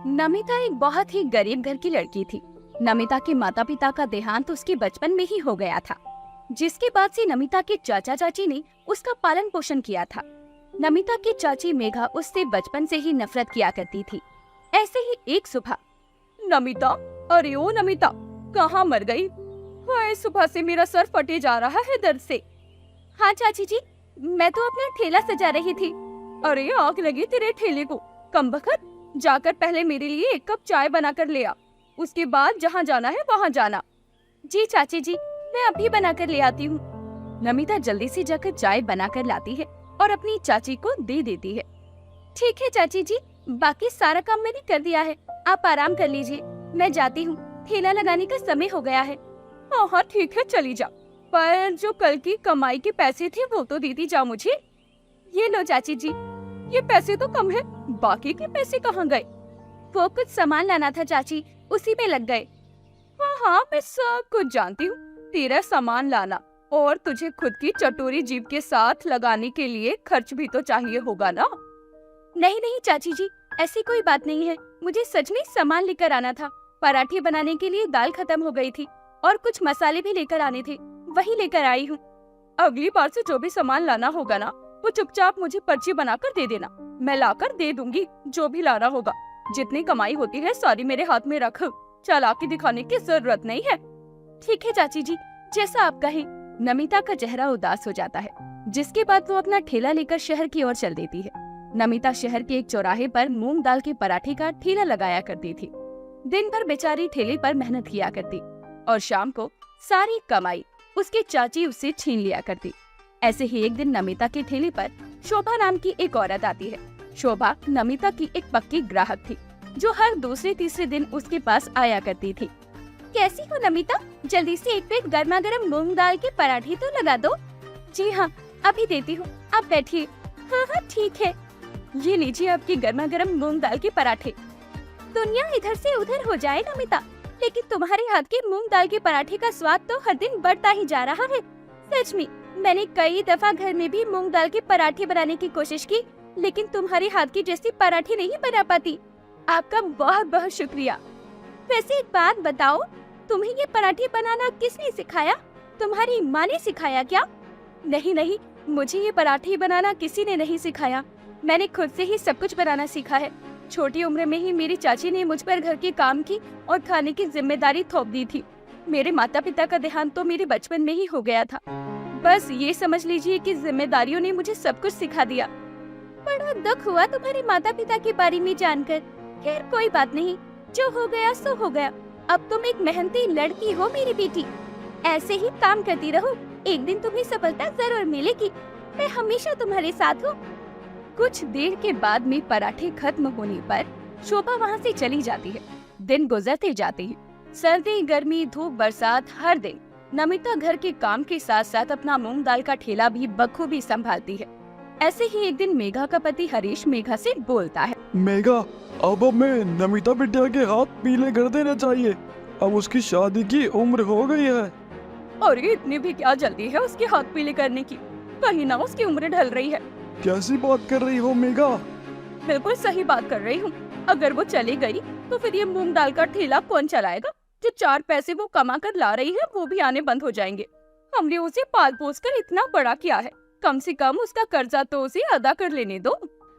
नमिता एक बहुत ही गरीब घर की लड़की थी। नमिता के माता पिता का देहांत उसके बचपन में ही हो गया था, जिसके बाद से नमिता के चाचा चाची ने उसका पालन पोषण किया था। नमिता की चाची मेघा उससे बचपन से ही नफरत किया करती थी। ऐसे ही एक सुबह, नमिता, अरे ओ नमिता, कहाँ मर गई? हाय, सुबह से मेरा सर फटे जा रहा है दर्द से। हाँ चाची जी, मैं तो अपना ठेला सजा रही थी। अरे आग लगी तेरे ठेले को, कमबख्त, जाकर पहले मेरे लिए एक कप चाय बना कर ले आ, उसके बाद जहाँ जाना है वहाँ जाना। जी चाची जी, मैं अभी बना कर ले आती हूँ। नमिता जल्दी से जाकर चाय बना कर लाती है और अपनी चाची को दे देती है। ठीक है चाची जी, बाकी सारा काम मैंने कर दिया है, आप आराम कर लीजिए, मैं जाती हूँ, ठेला लगाने का समय हो गया है। हाँ हाँ ठीक है, चली जा, पर जो कल की कमाई के पैसे थे वो तो दीदी जा मुझे। ये लो चाची जी, ये पैसे तो कम है, बाकी के पैसे कहाँ गए? वो कुछ सामान लाना था चाची, उसी में लग गए। हाँ हाँ, मैं सब कुछ जानती हूँ, तेरा सामान लाना और तुझे खुद की चटोरी जीभ के साथ लगाने के लिए खर्च भी तो चाहिए होगा ना? नहीं नहीं चाची जी, ऐसी कोई बात नहीं है, मुझे सच में सामान लेकर आना था। पराठे बनाने के लिए दाल खत्म हो गई थी और कुछ मसाले भी लेकर आने थे, वही लेकर आई हूँ। अगली बार से जो भी सामान लाना होगा ना, वो चुपचाप मुझे पर्ची बनाकर दे देना, मैं लाकर दे दूंगी जो भी लाना होगा। जितनी कमाई होती है सारी मेरे हाथ में रख, चालाकी दिखाने की जरूरत नहीं है। ठीक है चाची जी, जैसा आप कहें। नमिता का चेहरा उदास हो जाता है, जिसके बाद वो अपना ठेला लेकर शहर की ओर चल देती है। नमिता शहर के एक चौराहे पर मूंग दाल के पराठे का ठेला लगाया करती थी। दिन भर बेचारी ठेले पर मेहनत किया करती और शाम को सारी कमाई उसकी चाची उससे छीन लिया करती। ऐसे ही एक दिन नमिता के ठेले पर शोभा नाम की एक औरत आती है। शोभा नमिता की एक पक्की ग्राहक थी, जो हर दूसरे तीसरे दिन उसके पास आया करती थी। कैसी हो नमिता, जल्दी से एक प्लेट गर्मा गर्म मूंग दाल के पराठे तो लगा दो। जी हाँ, अभी देती हूँ, आप बैठिए। हाँ हाँ ठीक है, ये लीजिए आपकी गर्मा गर्म मूंग दाल के पराठे। दुनिया इधर से उधर हो जाए नमिता, लेकिन तुम्हारे हाथ के मूंग दाल के पराठे का स्वाद तो हर दिन बढ़ता ही जा रहा है। सच में, मैंने कई दफा घर में भी मूंग दाल के पराठे बनाने की कोशिश की, लेकिन तुम्हारे हाथ की जैसी पराठे नहीं बना पाती। आपका बहुत बहुत शुक्रिया। वैसे एक बात बताओ, तुम्हें ये पराठे बनाना किसने सिखाया? तुम्हारी माँ ने सिखाया क्या? नहीं नहीं, मुझे ये पराठे बनाना किसी ने नहीं सिखाया, मैंने खुद से ही सब कुछ बनाना सीखा है। छोटी उम्र में ही मेरी चाची ने मुझ पर घर के काम की और खाने की जिम्मेदारी थोप दी थी। मेरे माता पिता का देहांत तो मेरे बचपन में ही हो गया था। बस ये समझ लीजिए कि जिम्मेदारियों ने मुझे सब कुछ सिखा दिया। बड़ा दुख हुआ तुम्हारे माता पिता के बारे में जानकर। खैर कोई बात नहीं, जो हो गया सो हो गया। अब तुम एक मेहनती लड़की हो मेरी बेटी, ऐसे ही काम करती रहो, एक दिन तुम्हें सफलता जरूर मिलेगी। मैं हमेशा तुम्हारे साथ हूँ। कुछ देर के बाद में पराठे खत्म होने पर शोभा वहाँ से चली जाती है। दिन गुजरते जाते हैं, सर्दी गर्मी धूप बरसात, हर दिन नमिता घर के काम के साथ साथ अपना मूंग दाल का ठेला भी बखूबी संभालती है। ऐसे ही एक दिन मेघा का पति हरीश मेघा से बोलता है, मेघा, अब हमें नमिता बिटिया के हाथ पीले कर देना चाहिए, अब उसकी शादी की उम्र हो गई है। और इतनी भी क्या जल्दी है उसके हाथ पीले करने की, कहीं ना उसकी उम्र ढल रही है। कैसी बात कर रही हो मेघा? बिल्कुल सही बात कर रही हूँ, अगर वो चली गई तो फिर ये मूंग दाल का ठेला कौन चलाएगा? जो 4 पैसे वो कमा कर ला रही है वो भी आने बंद हो जाएंगे। हमने उसे पाल पोस कर इतना बड़ा किया है, कम से कम उसका कर्जा तो उसे अदा कर लेने दो।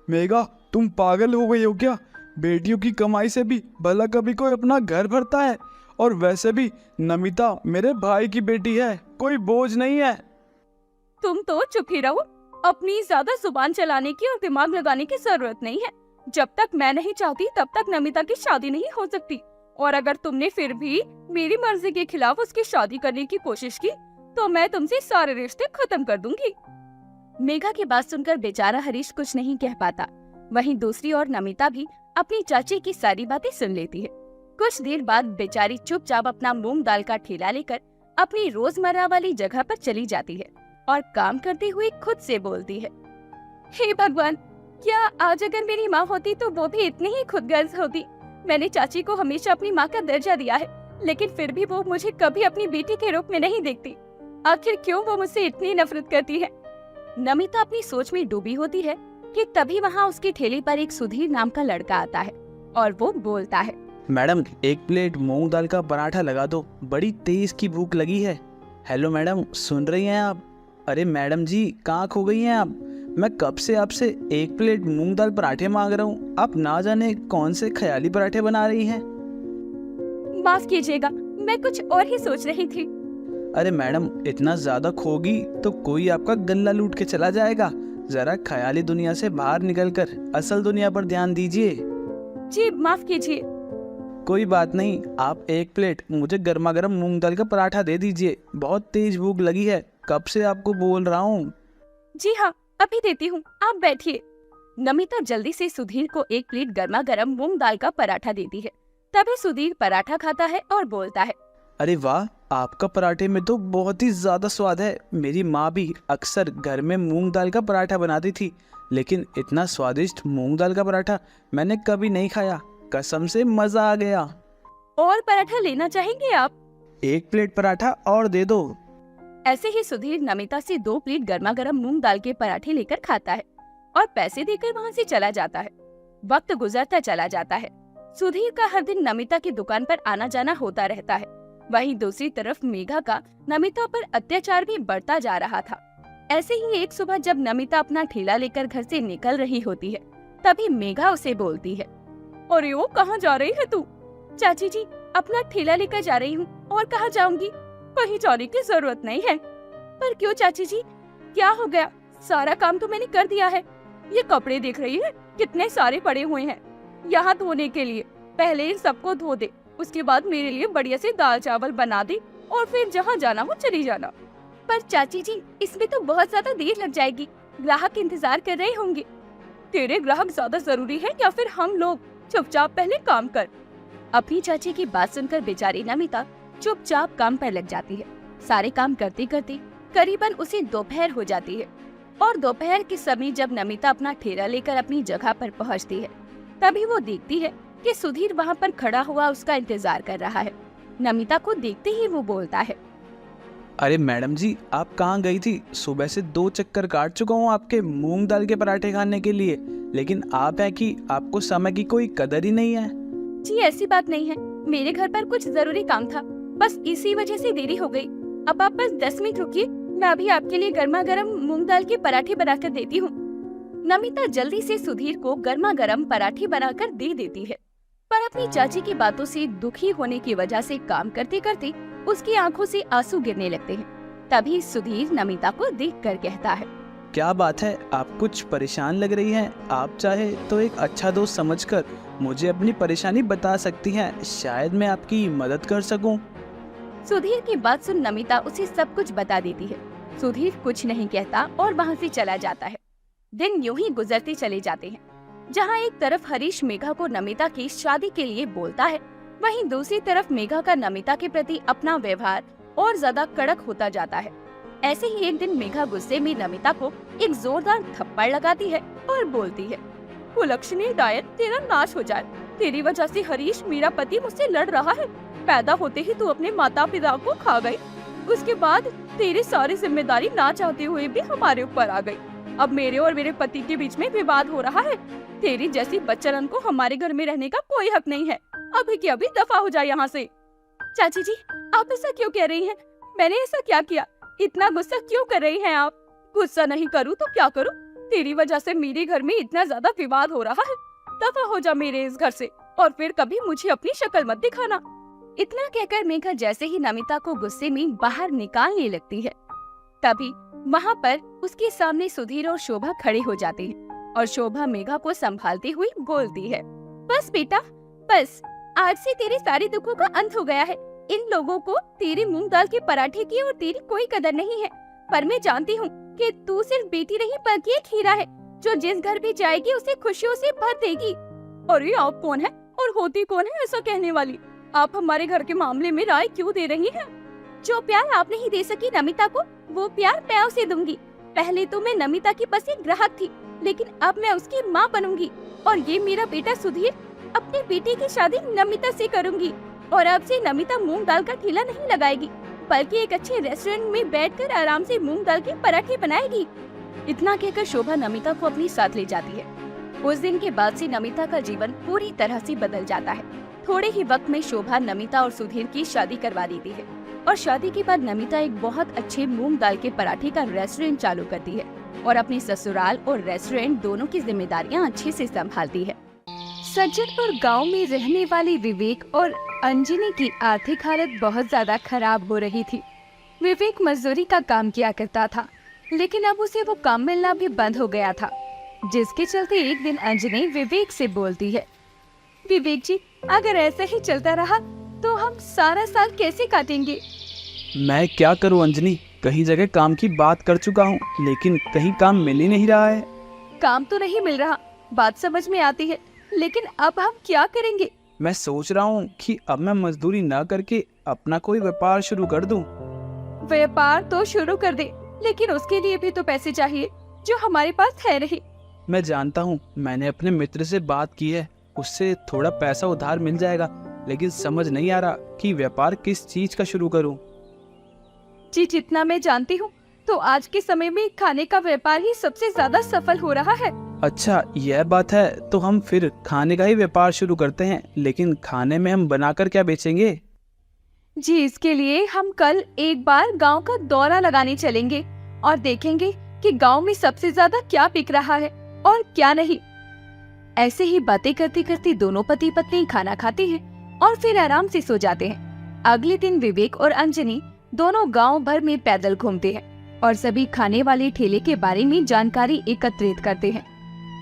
मेघा, तुम पागल हो गई हो क्या? बेटियों की कमाई से भी भला कभी कोई अपना घर भरता है? और वैसे भी नमिता मेरे भाई की बेटी है, कोई बोझ नहीं है। तुम तो चुप ही रहो, अपनी ज्यादा जुबान चलाने की और दिमाग लगाने की जरूरत नहीं है। जब तक मैं नहीं चाहती तब तक नमिता की शादी नहीं हो सकती, और अगर तुमने फिर भी मेरी मर्जी के खिलाफ उसकी शादी करने की कोशिश की तो मैं तुमसे सारे रिश्ते खत्म कर दूंगी। मेघा की बात सुनकर बेचारा हरीश कुछ नहीं कह पाता। वहीं दूसरी ओर नमिता भी अपनी चाची की सारी बातें सुन लेती है। कुछ देर बाद बेचारी चुपचाप अपना मूंग दाल का ठेला लेकर अपनी रोजमर्रा वाली जगह पर चली जाती है और काम करते हुए खुद से बोलती है, हे भगवान, क्या आज अगर मेरी माँ होती तो वो भी इतनी ही खुदगर्ज होती। मैंने चाची को हमेशा अपनी माँ का दर्जा दिया है, लेकिन फिर भी वो मुझे कभी अपनी बेटी के रूप में नहीं देखती। आखिर क्यों वो मुझसे इतनी नफरत करती है? नमिता अपनी सोच में डूबी होती है कि तभी वहाँ उसके ठेले पर एक सुधीर नाम का लड़का आता है और वो बोलता है, मैडम 1 प्लेट मूंग दाल का पराठा लगा दो, बड़ी तेज की भूख लगी है। हेलो मैडम, सुन रही हैं आप? अरे मैडम जी, कहाँ खो गई हैं आप? मैं कब से आपसे 1 प्लेट मूंग दाल पराठे मांग रहा हूँ, आप ना जाने कौन से ख्याली पराठे बना रही हैं। माफ कीजिएगा, मैं कुछ और ही सोच रही थी। अरे मैडम, इतना ज्यादा खोगी तो कोई आपका गल्ला लूट के चला जाएगा। जरा ख्याली दुनिया से बाहर निकलकर असल दुनिया पर ध्यान दीजिए। जी माफ कीजिए। कोई बात नहीं, आप 1 प्लेट मुझे गर्मा गर्म मूंग दाल का पराठा दे दीजिए, बहुत तेज भूख लगी है, कब से आपको बोल रहा हूँ। जी हाँ, अभी देती हूँ, आप बैठिए। नमिता जल्दी से सुधीर को 1 प्लेट गर्मा गर्म मूंग दाल का पराठा देती है। तभी सुधीर पराठा खाता है और बोलता है, अरे वाह, आपका पराठे में तो बहुत ही ज्यादा स्वाद है। मेरी माँ भी अक्सर घर में मूंग दाल का पराठा बनाती थी, लेकिन इतना स्वादिष्ट मूंग दाल का पराठा मैंने कभी नहीं खाया। कसम से मजा आ गया। और पराठा लेना चाहेंगे आप? 1 प्लेट पराठा और दे दो। ऐसे ही सुधीर नमिता से 2 प्लेट गर्मा गर्म मूंग दाल के पराठे लेकर खाता है और पैसे देकर वहाँ से चला जाता है। वक्त गुजरता चला जाता है। सुधीर का हर दिन नमिता की दुकान पर आना जाना होता रहता है। वहीं दूसरी तरफ मेघा का नमिता पर अत्याचार भी बढ़ता जा रहा था। ऐसे ही एक सुबह जब नमिता अपना ठेला लेकर घर से निकल रही होती है, तभी मेघा उसे बोलती है, अरे ओ, कहाँ जा रही है तू? चाची जी, अपना ठेला लेकर जा रही हूँ। और कहाँ जाऊंगी? कहीं जाने की जरूरत नहीं है। पर क्यों चाची जी, क्या हो गया? सारा काम तो मैंने कर दिया है। ये कपड़े देख रही है, कितने सारे पड़े हुए हैं यहाँ धोने के लिए। पहले इन सबको धो दे, उसके बाद मेरे लिए बढ़िया से दाल चावल बना दे और फिर जहाँ जाना हो चली जाना। पर चाची जी, इसमें तो बहुत ज्यादा देर लग जाएगी, ग्राहक इंतजार कर रहे होंगे। तेरे ग्राहक ज्यादा जरूरी है या फिर हम लोग? चुपचाप पहले काम कर। अपनी चाची की बात सुनकर बेचारी नमिता चुपचाप काम पर लग जाती है। सारे काम करते करते करीबन उसे दोपहर हो जाती है और दोपहर के समय जब नमिता अपना ठेला लेकर अपनी जगह पर पहुंचती है, तभी वो देखती है कि सुधीर वहाँ पर खड़ा हुआ उसका इंतजार कर रहा है। नमिता को देखते ही वो बोलता है, अरे मैडम जी, आप कहाँ गई थी? सुबह से 2 चक्कर काट चुका हूँ आपके मूंग दाल के पराठे खाने के लिए, लेकिन आप है कि आपको समय की कोई कदर ही नहीं है। जी ऐसी बात नहीं है, मेरे घर पर कुछ जरूरी काम था, बस इसी वजह से देरी हो गई। अब आप बस 10 मिनट रुकिए, मैं अभी आपके लिए गर्मा गर्म मूंग दाल के पराठे बनाकर देती हूँ। नमिता जल्दी से सुधीर को गर्मा गर्म पराठे बनाकर दे देती है, पर अपनी चाची की बातों से दुखी होने की वजह से काम करते करते उसकी आंखों से आंसू गिरने लगते हैं। तभी सुधीर नमिता को देखकर कहता है, क्या बात है, आप कुछ परेशान लग रही हैं। आप चाहे तो एक अच्छा दोस्त समझकर मुझे अपनी परेशानी बता सकती हैं, शायद मैं आपकी मदद कर सकूं। सुधीर की बात सुन नमिता उसे सब कुछ बता देती है। सुधीर कुछ नहीं कहता और वहाँ से चला जाता है। दिन यूं ही गुजरते चले जाते हैं। जहाँ एक तरफ हरीश मेघा को नमिता की शादी के लिए बोलता है, वहीं दूसरी तरफ मेघा का नमिता के प्रति अपना व्यवहार और ज्यादा कड़क होता जाता है। ऐसे ही एक दिन मेघा गुस्से में नमिता को एक जोरदार थप्पड़ लगाती है और बोलती है, कुलक्षणी डायन, तेरा नाश हो जाए। तेरी वजह से हरीश, मेरा पति, मुझसे लड़ रहा है। पैदा होते ही तू अपने माता पिता को खा गई, उसके बाद तेरी सारी जिम्मेदारी ना चाहते हुए भी हमारे ऊपर आ गई। अब मेरे और मेरे पति के बीच में विवाद हो रहा है। तेरी जैसी बच्चन को हमारे घर में रहने का कोई हक नहीं है। अभी की अभी दफा हो जाए यहाँ से। चाची जी, आप ऐसा क्यों कह रही हैं? मैंने ऐसा क्या किया? इतना गुस्सा क्यों कर रही हैं आप? गुस्सा नहीं करूँ तो क्या करूँ? तेरी वजह से मेरे घर में इतना ज्यादा विवाद हो रहा है। दफा हो जा मेरे इस घर से और फिर कभी मुझे अपनी शक्ल मत दिखाना। इतना कहकर मेघा जैसे ही नमिता को गुस्से में बाहर निकालने लगती है, तभी वहाँ पर उसके सामने सुधीर और शोभा खड़े हो जाते हैं और शोभा मेघा को संभालती हुई बोलती है, बस बेटा, बस आज से तेरे सारे दुखों का अंत हो गया है। इन लोगों को तेरे मूंग दाल के पराठे की और तेरी कोई कदर नहीं है। पर मैं जानती हूँ कि तू सिर्फ बेटी नहीं बल्कि एक हीरा है, जो जिस घर भी जाएगी उसे खुशियों से भर देगी। अरे आप कौन है और होती कौन है ऐसा कहने वाली? आप हमारे घर के मामले में राय क्यों दे रही हैं? जो प्यार आप नहीं दे सकी नमिता को, वो प्यार मैं उसे दूंगी। पहले तो मैं नमिता की बस एक ग्राहक थी, लेकिन अब मैं उसकी माँ बनूंगी और ये मेरा बेटा सुधीर अपने बेटे की शादी नमिता से करूंगी। और अब से नमिता मूंग दाल का ठेला नहीं लगाएगी, बल्कि एक अच्छे रेस्टोरेंट में बैठकर आराम से मूंग दाल के पराठे बनाएगी। इतना कहकर शोभा नमिता को अपने साथ ले जाती है। उस दिन के बाद से नमिता का जीवन पूरी तरह से बदल जाता है। थोड़े ही वक्त में शोभा नमिता और सुधीर की शादी करवा देती है और शादी के बाद नमिता एक बहुत अच्छे मूंग दाल के पराठे का रेस्टोरेंट चालू करती है और अपने ससुराल और रेस्टोरेंट दोनों की जिम्मेदारियां अच्छे से संभालती है। सज्जनपुर गांव में रहने वाले विवेक और अंजनी की आर्थिक हालत बहुत ज्यादा खराब हो रही थी। विवेक मजदूरी का काम किया करता था, लेकिन अब उसे वो काम मिलना भी बंद हो गया था, जिसके चलते एक दिन अंजनी विवेक से बोलती है, विवेक जी, अगर ऐसा ही चलता रहा तो हम सारा साल कैसे काटेंगे? मैं क्या करूं अंजनी, कई जगह काम की बात कर चुका हूं, लेकिन कहीं काम मिल ही नहीं रहा है। काम तो नहीं मिल रहा, बात समझ में आती है, लेकिन अब हम क्या करेंगे? मैं सोच रहा हूं कि अब मैं मजदूरी ना करके अपना कोई व्यापार शुरू कर दूं। व्यापार तो शुरू कर दे, लेकिन उसके लिए भी तो पैसे चाहिए जो हमारे पास है नहीं। मैं जानता हूं, मैंने अपने मित्र से बात की है, उससे थोड़ा पैसा उधार मिल जाएगा, लेकिन समझ नहीं आ रहा कि व्यापार किस चीज का शुरू करूं। जी, जितना मैं जानती हूँ तो आज के समय में खाने का व्यापार ही सबसे ज्यादा सफल हो रहा है। अच्छा, यह बात है, तो हम फिर खाने का ही व्यापार शुरू करते हैं, लेकिन खाने में हम बनाकर क्या बेचेंगे? जी, इसके लिए हम कल एक बार गांव का दौरा लगाने चलेंगे और देखेंगे कि गांव में सबसे ज्यादा क्या बिक रहा है और क्या नहीं। ऐसे ही बातें करते करते दोनों पति पत्नी खाना खाते हैं और फिर आराम से सो जाते हैं। अगले दिन विवेक और अंजनी दोनों गांव भर में पैदल घूमते हैं और सभी खाने वाले ठेले के बारे में जानकारी एकत्रित करते हैं।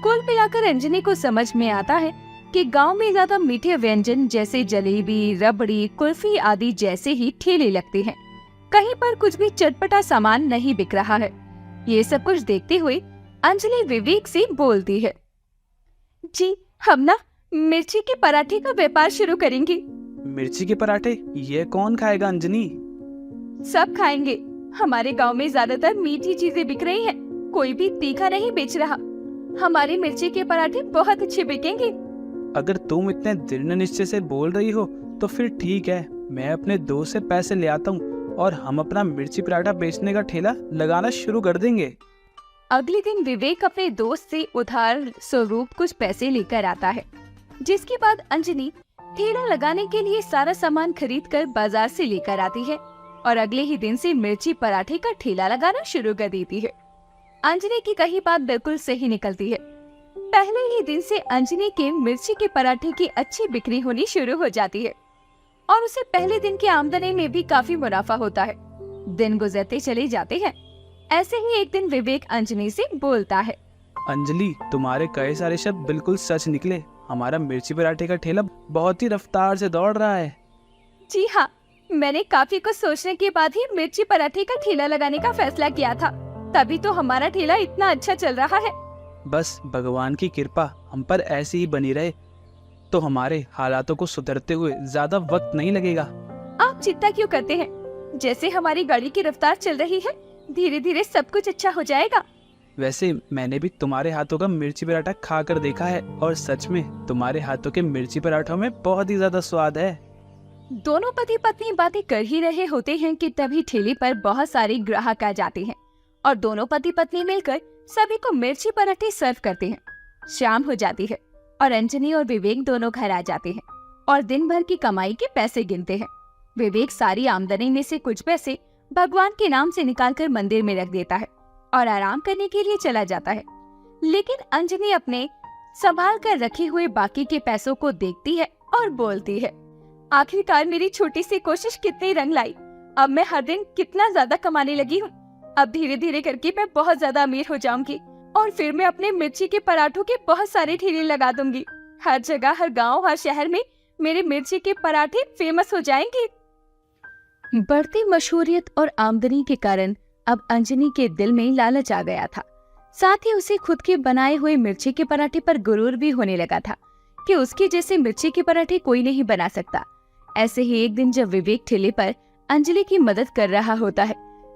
कुल मिलाकर अंजनी को समझ में आता है कि गांव में ज्यादा मीठे व्यंजन जैसे जलेबी, रबड़ी, कुल्फी आदि जैसे ही ठेले लगते हैं। कहीं पर कुछ भी चटपटा सामान नहीं बिक रहा है। ये सब कुछ देखते हुए अंजलि विवेक से बोलती है, जी, हम ना मिर्ची के पराठे का व्यापार शुरू करेंगे। मिर्ची के पराठे? ये कौन खाएगा अंजनी? सब खाएंगे। हमारे गांव में ज्यादातर मीठी चीजें बिक रही हैं, कोई भी तीखा नहीं बेच रहा। हमारे मिर्ची के पराठे बहुत अच्छे बिकेंगे। अगर तुम इतने दृढ़ निश्चय से बोल रही हो तो फिर ठीक है, मैं अपने दोस्त से पैसे ले आता हूँ और हम अपना मिर्ची पराठा बेचने का ठेला लगाना शुरू कर देंगे। अगले दिन विवेक अपने दोस्त से उधार स्वरूप कुछ पैसे लेकर आता है, जिसके बाद अंजनी ठेला लगाने के लिए सारा सामान खरीद कर बाजार से लेकर आती है और अगले ही दिन से मिर्ची पराठे का ठेला लगाना शुरू कर देती है। अंजनी की कही बात बिल्कुल सही निकलती है। पहले ही दिन से अंजनी के मिर्ची के पराठे की अच्छी बिक्री होनी शुरू हो जाती है और उसे पहले दिन की आमदनी में भी काफी मुनाफा होता है। दिन गुजरते चले जाते हैं। ऐसे ही एक दिन विवेक अंजनी से बोलता है, अंजलि, तुम्हारे कई सारे शब्द बिल्कुल सच निकले। हमारा मिर्ची पराठे का ठेला बहुत ही रफ्तार से दौड़ रहा है। जी हाँ, मैंने काफी कुछ सोचने के बाद ही मिर्ची पराठे का ठेला लगाने का फैसला किया था, तभी तो हमारा ठेला इतना अच्छा चल रहा है। बस भगवान की कृपा हम पर ऐसी ही बनी रहे तो हमारे हालातों को सुधरते हुए ज्यादा वक्त नहीं लगेगा। आप चिंता क्यों करते हैं? जैसे हमारी गाड़ी की रफ्तार चल रही है, धीरे धीरे सब कुछ अच्छा हो जाएगा। वैसे मैंने भी तुम्हारे हाथों का मिर्ची पराठा खा कर देखा है और सच में तुम्हारे हाथों के मिर्ची पराठों में बहुत ही ज्यादा स्वाद है। दोनों पति पत्नी बातें कर ही रहे होते हैं कि तभी ठेले पर बहुत सारे ग्राहक आ जाते हैं और दोनों पति पत्नी मिलकर सभी को मिर्ची पराठे सर्व करते हैं। शाम हो जाती है और अंजनी और विवेक दोनों घर आ जाते हैं और दिन भर की कमाई के पैसे गिनते हैं। विवेक सारी आमदनी में से कुछ पैसे भगवान के नाम से निकालकर मंदिर में रख देता है और आराम करने के लिए चला जाता है। लेकिन अंजनी अपने संभाल कर रखे हुए बाकी के पैसों को देखती है और बोलती है, आखिरकार मेरी छोटी सी कोशिश कितनी रंग लाई। अब मैं हर दिन कितना ज्यादा कमाने लगी हूँ। अब धीरे धीरे करके मैं बहुत ज्यादा अमीर हो जाऊंगी और फिर मैं अपने मिर्ची के पराठों के बहुत सारे ठेले लगा दूंगी। हर जगह, हर गांव, हर शहर में मेरे मिर्ची के पराठे फेमस हो जाएंगे। बढ़ती मशहूरियत और आमदनी के कारण अब अंजनी के दिल में लालच आ गया था। साथ ही उसे खुद के बनाए हुए मिर्ची के पराठे पर गुरूर भी होने लगा था कि उसके जैसे मिर्ची के पराठे कोई नहीं बना सकता। ऐसे ही एक दिन जब विवेक ठेले पर अंजलि की मदद कर रहा होता है,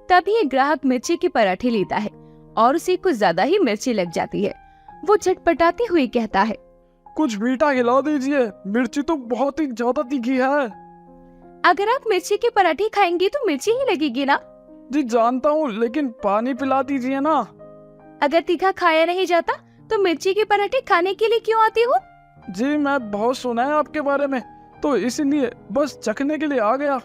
तभी एक ग्राहक मिर्ची के पराठे लेता है और उसे कुछ ज्यादा ही मिर्ची लग जाती है। वो झटपटाते हुए कहता है, कुछ मीठा खिला दीजिए, मिर्ची तो बहुत ही ज्यादा तीखी है। अगर आप मिर्ची के पराठे खाएंगे तो मिर्ची ही लगेगी ना? जी जानता हूँ, लेकिन पानी पिला दीजिए ना। अगर तीखा खाया नहीं जाता तो मिर्ची के पराठे खाने के लिए क्यों आती हो? जी मैं बहुत सुना है आपके बारे में, तो इसीलिए बस चखने के लिए आ गया।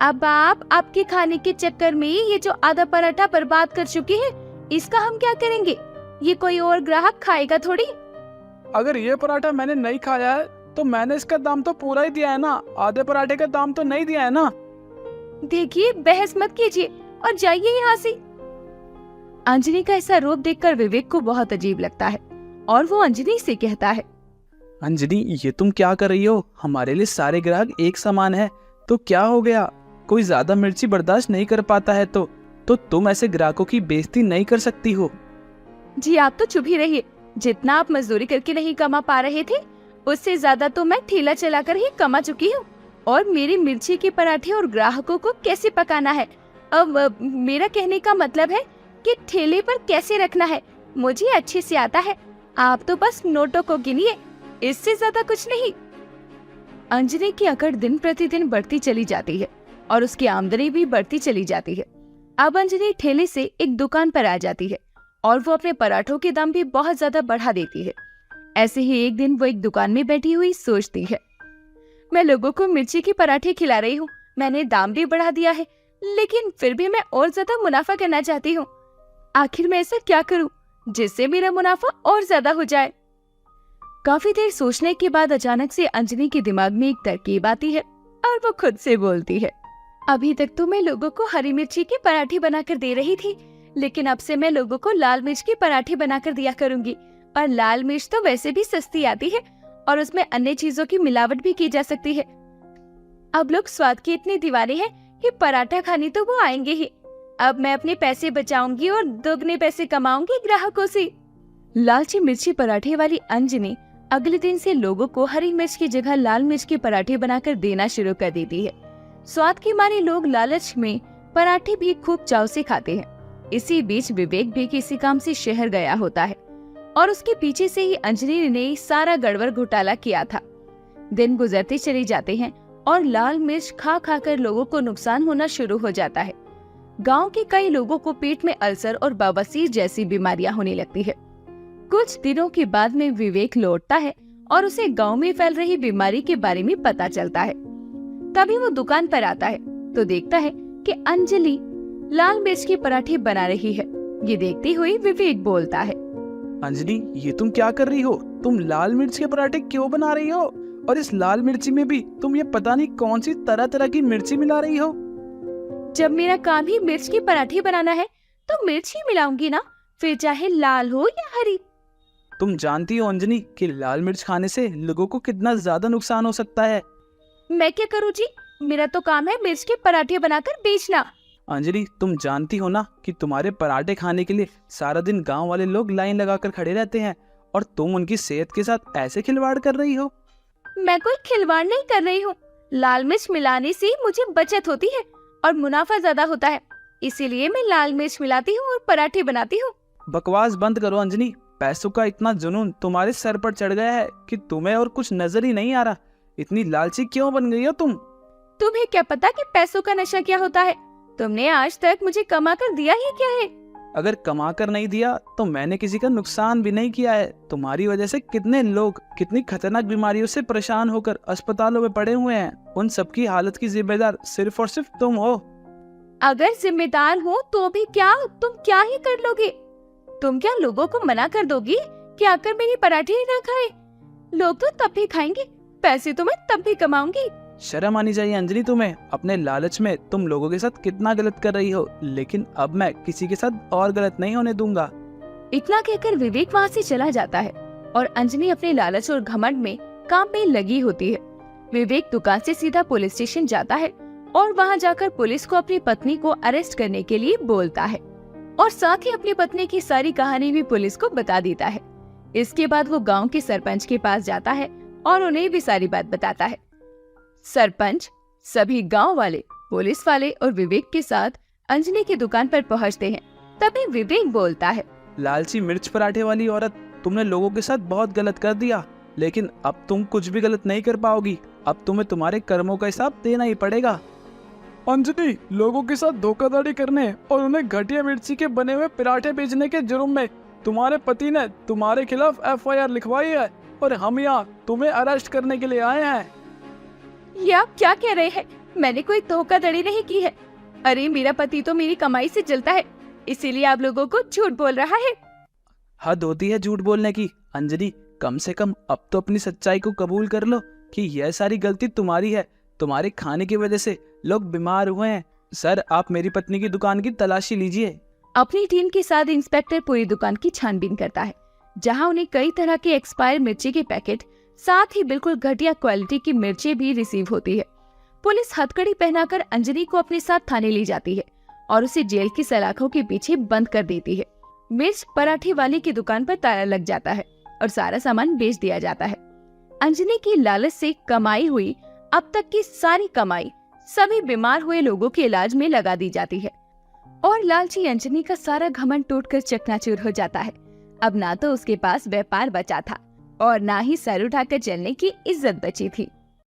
अब आप आपके खाने के चक्कर में ये जो आधा पराठा बर्बाद कर चुके हैं, इसका हम क्या करेंगे? ये कोई और ग्राहक खाएगा थोड़ी। अगर ये पराठा मैंने नहीं खाया है तो मैंने इसका दाम तो पूरा ही दिया है ना, आधे पराठे का दाम तो नहीं दिया है ना। देखिए, बहस मत कीजिए और जाइए यहाँ से। अंजलि का ऐसा रूप देखकर विवेक को बहुत अजीब लगता है और वो अंजलि से कहता है, अंजलि ये तुम क्या कर रही हो? हमारे लिए सारे ग्राहक एक समान है, तो क्या हो गया? कोई ज्यादा मिर्ची बर्दाश्त नहीं कर पाता है तो तुम ऐसे ग्राहकों की बेइज्जती नहीं कर सकती हो। जी आप तो चुप ही रहिए। जितना आप मजदूरी करके नहीं कमा पा रहे थे, उससे ज्यादा तो मैं ठेला चलाकर ही कमा चुकी हूँ। और मेरी मिर्ची के पराठे और ग्राहकों को कैसे पकाना है, अब मेरा कहने का मतलब है कि ठेले पर कैसे रखना है, मुझे अच्छे से आता है। आप तो बस नोटों को गिनिए, इससे ज्यादा कुछ नहीं। अंजलि की अकड़ दिन प्रतिदिन बढ़ती चली जाती है और उसकी आमदनी भी बढ़ती चली जाती है। अब अंजलि ठेले से एक दुकान पर आ जाती है और वो अपने पराठों के दाम भी बहुत ज्यादा बढ़ा देती है। ऐसे ही एक दिन वो एक दुकान में बैठी हुई सोचती है, मैं लोगों को मिर्ची के पराठे खिला रही हूँ, मैंने दाम भी बढ़ा दिया है, लेकिन फिर भी मैं और ज्यादा मुनाफा करना चाहती हूँ। आखिर मैं ऐसा क्या करूँ जिससे मेरा मुनाफा और ज्यादा हो जाए? काफी देर सोचने के बाद अचानक से अंजलि के दिमाग में एक तरकीब आती है और वो खुद से बोलती है, अभी तक तो मैं लोगों को हरी मिर्ची के पराठे बनाकर दे रही थी, लेकिन अब से मैं लोगों को लाल मिर्च के पराठे बनाकर दिया करूंगी। और लाल मिर्च तो वैसे भी सस्ती आती है और उसमें अन्य चीजों की मिलावट भी की जा सकती है। अब लोग स्वाद के इतने दीवाने हैं कि पराठा खाने तो वो आएंगे ही। अब मैं अपने पैसे बचाऊंगी और दोगुने पैसे कमाऊंगी ग्राहकों से। लालची मिर्ची पराठे वाली अंजलि अगले दिन से लोगों को हरी मिर्च की जगह लाल मिर्च के पराठे बनाकर देना शुरू कर देती है। स्वाद के मारे लोग लालच में पराठे भी खूब चाव से खाते हैं। इसी बीच विवेक भी किसी काम से शहर गया होता है और उसके पीछे से ही अंजलि ने सारा गड़बड़ घोटाला किया था। दिन गुजरते चले जाते हैं और लाल मिर्च खा खा कर लोगों को नुकसान होना शुरू हो जाता है। गांव के कई लोगों को पेट में अल्सर और बवासीर जैसी बीमारियां होने लगती है। कुछ दिनों के बाद में विवेक लौटता है और उसे गांव में फैल रही बीमारी के बारे में पता चलता है। तभी वो दुकान पर आता है तो देखता है कि अंजलि लाल मिर्च के पराठे बना रही है। ये देखते हुए विवेक बोलता है, अंजलि ये तुम क्या कर रही हो? तुम लाल मिर्च के पराठे क्यों बना रही हो? और इस लाल मिर्ची में भी तुम ये पता नहीं कौन सी तरह तरह की मिर्ची मिला रही हो। जब मेरा काम ही मिर्च के पराठे बनाना है तो मिर्च ही मिलाऊंगी ना, फिर चाहे लाल हो या हरी। तुम जानती हो अंजलि कि लाल मिर्च खाने से लोगों को कितना ज्यादा नुकसान हो सकता है। मैं क्या करूँ जी, मेरा तो काम है मिर्च के पराठे बनाकर बेचना। अंजलि तुम जानती हो ना कि तुम्हारे पराठे खाने के लिए सारा दिन गांव वाले लोग लाइन लगाकर खड़े रहते हैं और तुम उनकी सेहत के साथ ऐसे खिलवाड़ कर रही हो। मैं कोई खिलवाड़ नहीं कर रही हूँ। लाल मिर्च मिलाने से मुझे बचत होती है और मुनाफा ज्यादा होता है, इसीलिए मैं लाल मिर्च मिलाती हूँ और पराठे बनाती हूँ। बकवास बंद करो अंजलि। पैसों का इतना जुनून तुम्हारे सर पर चढ़ गया है कि तुम्हें और कुछ नजर ही नहीं आ रहा। इतनी लालची क्यों बन गई हो तुम? तुम्हें क्या पता कि पैसों का नशा क्या होता है? तुमने आज तक मुझे कमा कर दिया ही क्या है? अगर कमा कर नहीं दिया तो मैंने किसी का नुकसान भी नहीं किया है। तुम्हारी वजह से कितने लोग कितनी खतरनाक बीमारियों से परेशान होकर अस्पतालों में पड़े हुए हैं। उन सबकी हालत की जिम्मेदार सिर्फ और सिर्फ तुम हो। अगर जिम्मेदार हो तो भी क्या तुम क्या ही कर लोगे? तुम क्या लोगों को मना कर दोगी कि आकर मेरे पराठे ही ना खाए? लोग तो तब भी खाएंगे, पैसे तो मैं तब भी कमाऊंगी। शर्म आनी चाहिए अंजलि तुम्हें। अपने लालच में तुम लोगों के साथ कितना गलत कर रही हो, लेकिन अब मैं किसी के साथ और गलत नहीं होने दूंगा। इतना कहकर विवेक वहाँ से चला जाता है और अंजलि अपने लालच और घमंड में काम में लगी होती है। विवेक दुकान से सीधा पुलिस स्टेशन जाता है और वहाँ जाकर पुलिस को अपनी पत्नी को अरेस्ट करने के लिए बोलता है और साथ ही अपनी पत्नी की सारी कहानी भी पुलिस को बता देता है। इसके बाद वो गांव के सरपंच के पास जाता है और उन्हें भी सारी बात बताता है। सरपंच, सभी गांव वाले, पुलिस वाले और विवेक के साथ अंजलि की दुकान पर पहुंचते हैं। तभी विवेक बोलता है, लालची मिर्च पराठे वाली औरत, तुमने लोगों के साथ बहुत गलत कर दिया, लेकिन अब तुम कुछ भी गलत नहीं कर पाओगी। अब तुम्हें तुम्हारे कर्मों का हिसाब देना ही पड़ेगा। अंजलि, लोगों के साथ धोखाधड़ी करने और उन्हें घटिया मिर्ची के बने हुए पराठे बेचने के जुर्म में तुम्हारे पति ने तुम्हारे खिलाफ FIR लिखवाई है और हम यहाँ तुम्हें अरेस्ट करने के लिए आए हैं। ये आप क्या कह रहे हैं? मैंने कोई धोखाधड़ी नहीं की है। अरे मेरा पति तो मेरी कमाई से जलता है, इसीलिए आप लोगों को झूठ बोल रहा है। हद होती है झूठ बोलने की। अंजलि, कम से कम अब तो अपनी सच्चाई को कबूल कर लो कि यह सारी गलती तुम्हारी है। तुम्हारे खाने की वजह से लोग बीमार हुए हैं। सर, आप मेरी पत्नी की दुकान की तलाशी लीजिए। अपनी टीम के साथ इंस्पेक्टर पूरी दुकान की छानबीन करता है, जहां उन्हें कई तरह के एक्सपायर मिर्ची के पैकेट, साथ ही बिल्कुल घटिया क्वालिटी की मिर्ची भी रिसीव होती है। पुलिस हथकड़ी पहनाकर अंजलि को अपने साथ थाने ले जाती है और उसे जेल की सलाखों के पीछे बंद कर देती है। मिर्च पराठे वाले की दुकान पर ताला लग जाता है और सारा सामान बेच दिया जाता है। अंजलि की लालच से कमाई हुई अब तक की सारी कमाई सभी बीमार हुए लोगों के इलाज में लगा दी जाती है और लालची अंजलि का सारा घमंड टूटकर चकनाचूर हो जाता है। अब ना तो उसके पास व्यापार बचा था और ना ही सर उठाकर चलने की इज्जत बची थी।